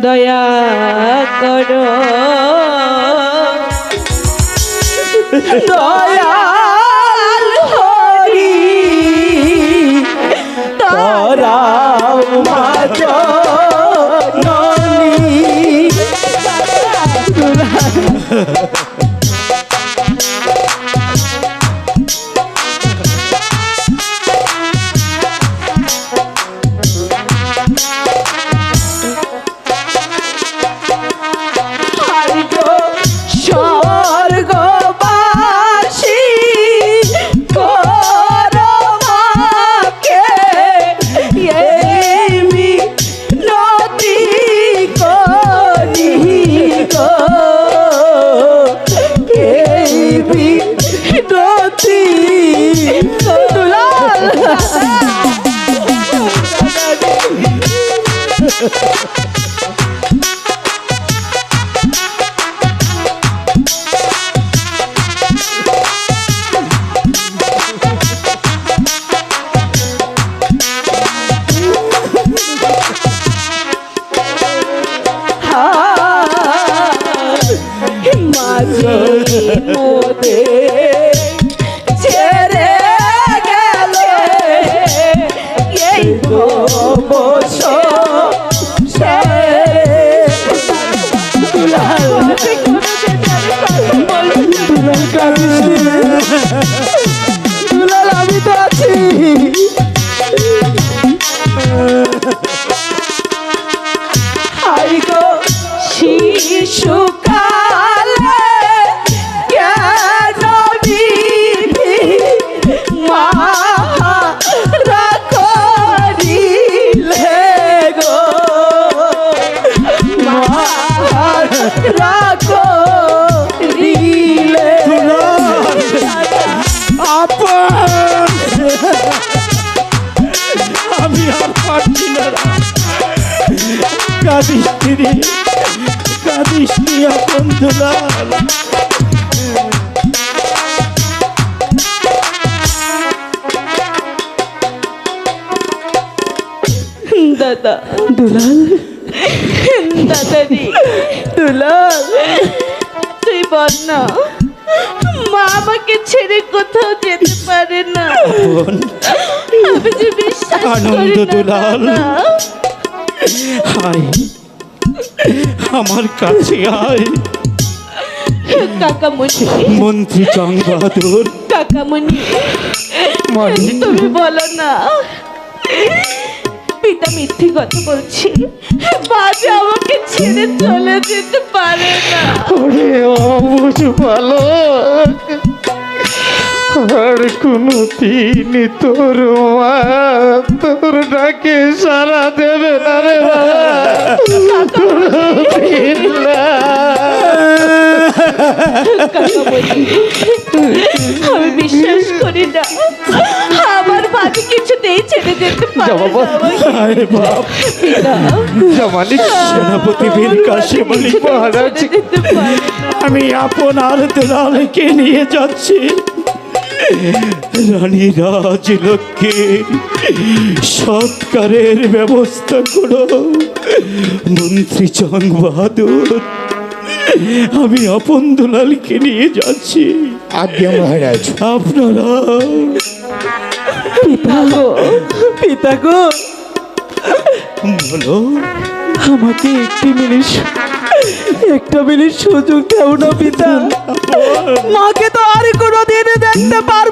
দয়া করো দয়াল হরি তোরা মাঝ ছেড়ে গেলে এই দুলাল আমি তো আছি হাই গো শিশুকালে কেন বিধি মারা করিলে গো মারা করিলে আপন আমি আর পারছি না কাঁদিস নি আপন দুলাল দাদা দুলাল দাদারি দুলাল তুই বল না মা আমাকে ছেড়ে কোথাও যেতে পারে না আমি যে বিশ্বাস আনন্দ দুলাল আয় আমার কাছে আয় কাকামণি মন্ত্রী জং বাহাদুর কাকামণি তুমি বলো না পিতা মিথ্যে কথা বলছি বাজে আমাকে ছেড়ে চলে যেতে পারে না ওরে অবুঝ বালক আর কোনো দিন তোর মা তোর ডাকে সারা দেবে না রে আমি বিশ্বাস করি না আমার বাড়ি কিছুতেই ছেড়ে যেতে পারে সেনাপতি বীর কাশিম আলী মহারাজ আমি আপনার দুলালকে নিয়ে যাচ্ছি রানী রাজলক্ষ্মীর সৎকারের ব্যবস্থা করো মন্ত্রী জং বাহাদুর আমি আপন দুলালকে নিয়ে যাচ্ছি আজ্ঞা মহারাজ আপনারা পিতা গো বলো আমাকে একটা মিনিট সুযোগ দেও না পিতা মাকে তো আর কোনোদিন দেখতে পারবো